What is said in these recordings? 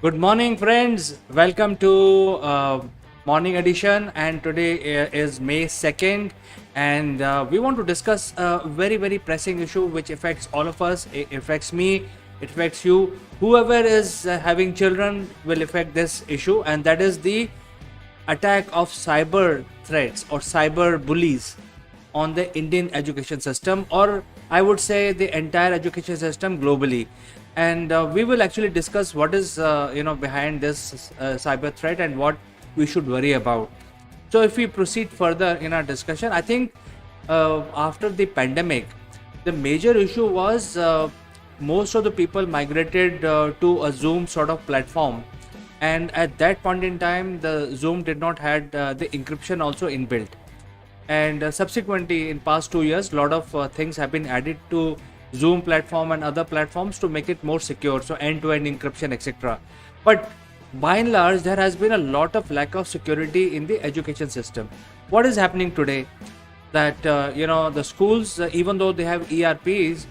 Good morning, friends. Welcome to morning edition, and today is May 2nd, and we want to discuss a very pressing issue which affects all of us. It affects me, it affects you. Whoever is having children will affect this issue, and that is the attack of cyber threats or cyber bullies on the Indian education system, or I would say the entire education system globally. And we will actually discuss what is behind this cyber threat and what we should worry about. So, if we proceed further in our discussion, I think after the pandemic, the major issue was most of the people migrated to a Zoom sort of platform, and at that point in time, the Zoom did not had the encryption also inbuilt, and subsequently in past 2 years a lot of things have been added to Zoom platform and other platforms to make it more secure, so end-to-end encryption, etc. But by and large there has been a lot of lack of security in the education system. What is happening today, that the schools, even though they have ERPs,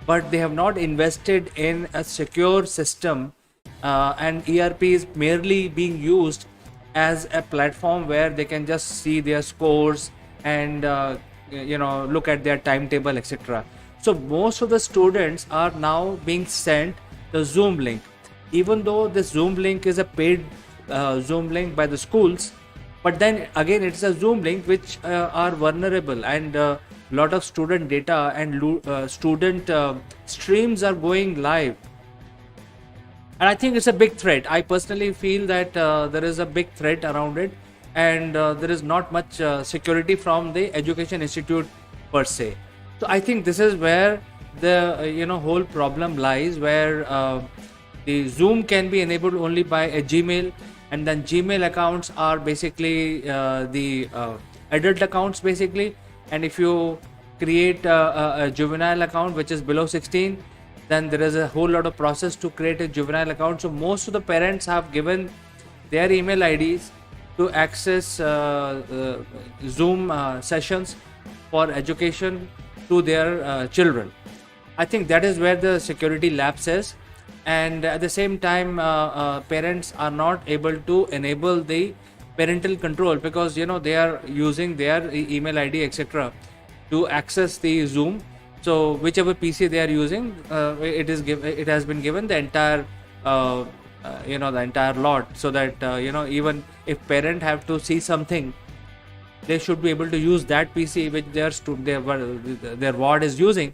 but they have not invested in a secure system, and ERP is merely being used as a platform where they can just see their scores and look at their timetable, etc. So most of the students are now being sent the Zoom link, even though the Zoom link is a paid Zoom link by the schools, but then again it's a Zoom link which are vulnerable, and lot of student data and student streams are going live, and I think it's a big threat. I personally feel that there is a big threat around it, and there is not much security from the education institute per se. So I think this is where the whole problem lies, where the Zoom can be enabled only by a Gmail, and then Gmail accounts are basically the adult accounts basically, and if you create a juvenile account which is below 16, then there is a whole lot of process to create a juvenile account. So most of the parents have given their email IDs to access Zoom sessions for education to their children. I think that is where the security lapse is, and at the same time parents are not able to enable the parental control, because they are using their email ID, etc., to access the Zoom. So whichever PC they are using, it has been given the entire the entire lot, so that even if parent have to see something, they should be able to use that PC which their ward is using,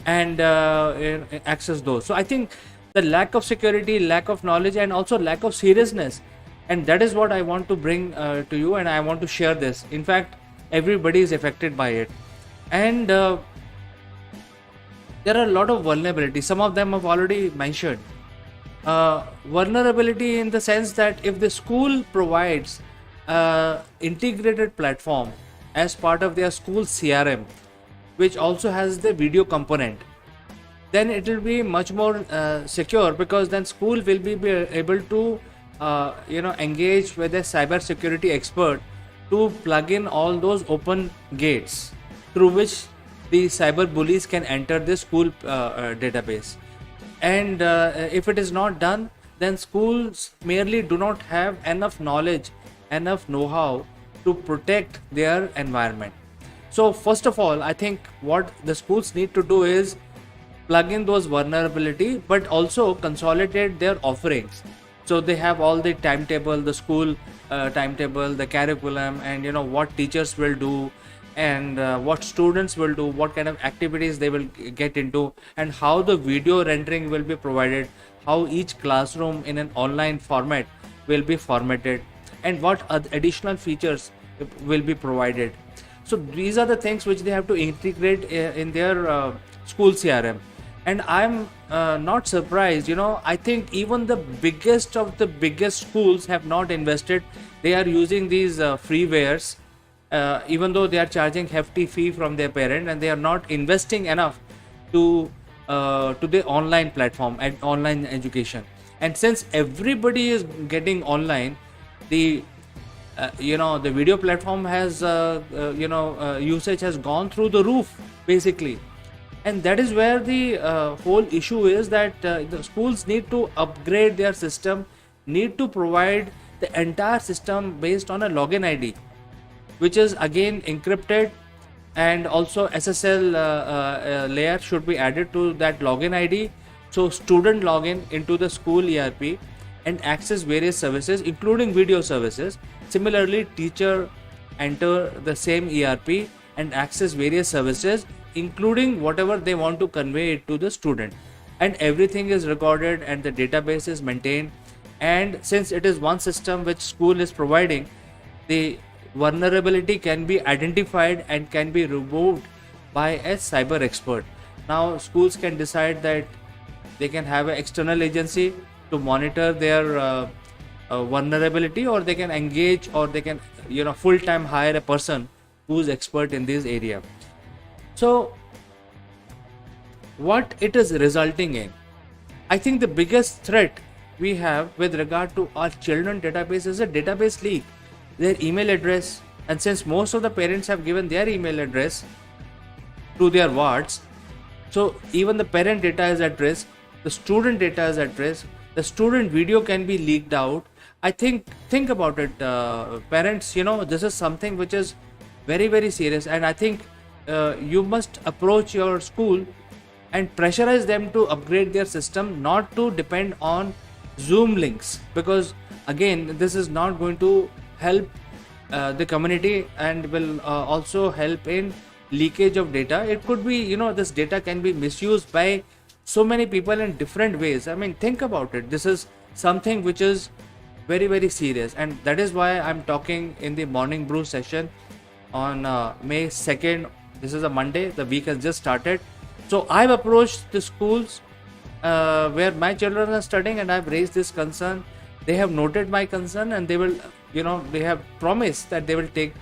and access those. So I think the lack of security, lack of knowledge, and also lack of seriousness, and that is what I want to bring to you, and I want to share this. In fact, everybody is affected by it, and there are a lot of vulnerabilities. Some of them I've already mentioned. Vulnerability in the sense that if the school provides integrated platform as part of their school CRM, which also has the video component, then it will be much more secure, because then school will be able to engage with a cyber security expert to plug in all those open gates through which the cyber bullies can enter the school database. And if it is not done, then schools merely do not have enough knowledge, enough know-how to protect their environment. So first of all, I think what the schools need to do is plug in those vulnerability, but also consolidate their offerings. So they have all the timetable, the school timetable, the curriculum, and what teachers will do, and what students will do, what kind of activities they will get into, and how the video rendering will be provided, how each classroom in an online format will be formatted, and what additional features will be provided. So these are the things which they have to integrate in their school CRM. And I'm not surprised. I think even the biggest of the biggest schools have not invested. They are using these freewares, even though they are charging hefty fee from their parent, and they are not investing enough to the online platform and online education. And since everybody is getting online, the the video platform has usage has gone through the roof basically. And that is where the whole issue is, that the schools need to upgrade their system, need to provide the entire system based on a login ID, which is again encrypted, and also SSL layer should be added to that login ID. So student login into the school ERP and access various services, including video services. Similarly, teacher enter the same ERP and access various services, including whatever they want to convey it to the student. And everything is recorded and the database is maintained. And since it is one system which school is providing, the vulnerability can be identified and can be removed by a cyber expert. Now schools can decide that they can have an external agency to monitor their vulnerability, or they can engage, or they can full-time hire a person who's expert in this area. So what it is resulting in, I think the biggest threat we have with regard to our children database is a database leak, their email address. And since most of the parents have given their email address to their wards, so even the parent data is at risk, the student data is at risk, the student video can be leaked out. I think about it, parents, this is something which is very, very serious. And I think you must approach your school and pressurize them to upgrade their system, not to depend on Zoom links, because again, this is not going to help the community, and will also help in leakage of data. It could be, this data can be misused by so many people in different ways. I mean, think about it. This is something which is very, very serious, and that is why I'm talking in the morning brew session on May 2nd. This is a Monday, the week has just started. So I've approached the schools where my children are studying, and I've raised this concern. They have noted my concern, and they will, they have promised that they will take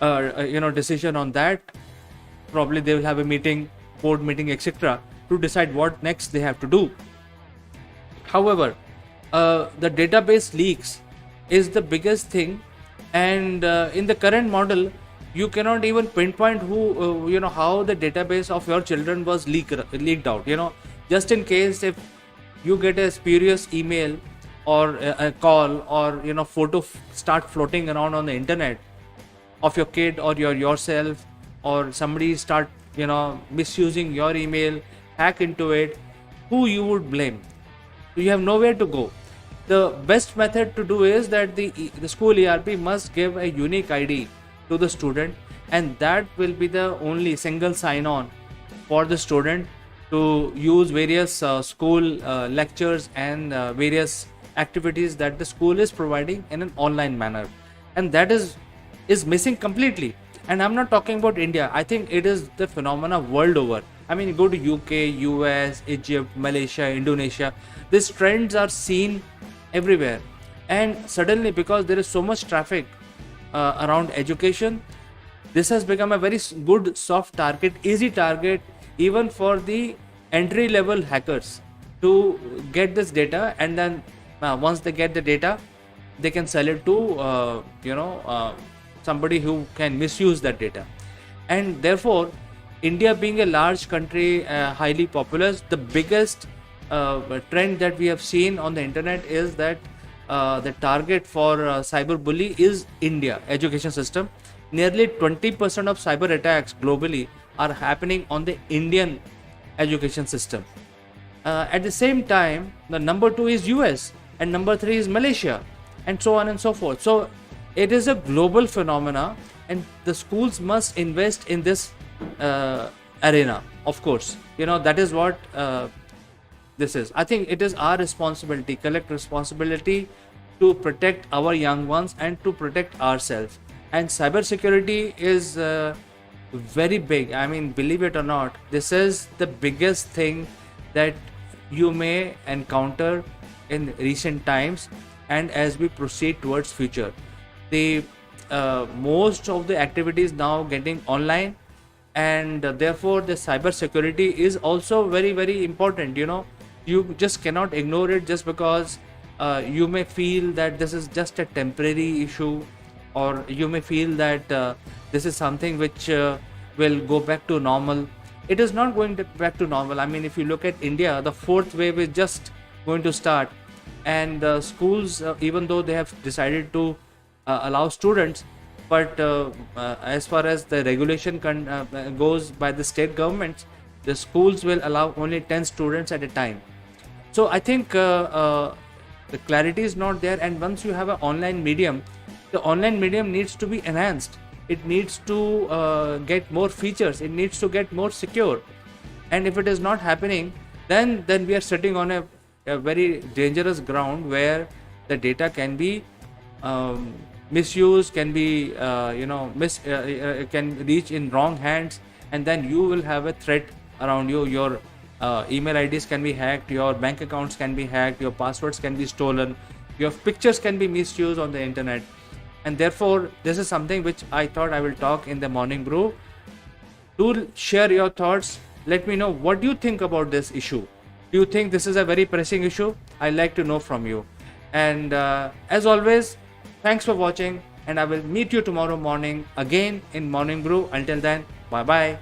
decision on that. Probably they will have a meeting, board meeting, etc., to decide what next they have to do. However, the database leaks is the biggest thing, and in the current model, you cannot even pinpoint who, how the database of your children was leaked out. Just in case if you get a spurious email or a call, or photo start floating around on the internet of your kid or yourself, or somebody start misusing your email, hack into it, who you would blame? You have nowhere to go. The best method to do is that the school ERP must give a unique ID to the student, and that will be the only single sign-on for the student to use various school lectures and various activities that the school is providing in an online manner. And that is missing completely. And I'm not talking about India. I think it is the phenomena world over. I mean, go to UK, US, Egypt, Malaysia, Indonesia. These trends are seen everywhere. And suddenly, because there is so much traffic around education, this has become a very good soft target, easy target, even for the entry level hackers to get this data. And then once they get the data, they can sell it to somebody who can misuse that data. And therefore, India being a large country, highly populous, the biggest trend that we have seen on the internet is that the target for cyberbully is India education system. Nearly 20% of cyber attacks globally are happening on the Indian education system. At the same time, the number 2 is US, and number 3 is Malaysia, and so on and so forth. So it is a global phenomena, and the schools must invest in this arena. Of course, that is what this is. I think it is our responsibility, collective responsibility, to protect our young ones and to protect ourselves. And cybersecurity is very big. I mean, believe it or not, this is the biggest thing that you may encounter in recent times, and as we proceed towards future. The most of the activities now getting online, and therefore the cyber security is also very, very important. You just cannot ignore it, just because you may feel that this is just a temporary issue, or you may feel that this is something which will go back to normal. It is not going back to normal. I mean, if you look at India, the fourth wave is just going to start. and schools, even though they have decided to allow students, but as far as the regulation goes by the state governments, the schools will allow only 10 students at a time. So I think the clarity is not there, and once you have an online medium, the online medium needs to be enhanced. It needs to get more features. It needs to get more secure. And if it is not happening, then we are sitting on a very dangerous ground where the data can be misused, can be can reach in wrong hands, and then you will have a threat around you. Your email IDs can be hacked, your bank accounts can be hacked, your passwords can be stolen, your pictures can be misused on the internet. And therefore, this is something which I thought I will talk in the morning brew. Do share your thoughts. Let me know what do you think about this issue. Do you think this is a very pressing issue? I'd like to know from you. And as always, thanks for watching, and I will meet you tomorrow morning again in Morning Brew. Until then, bye bye.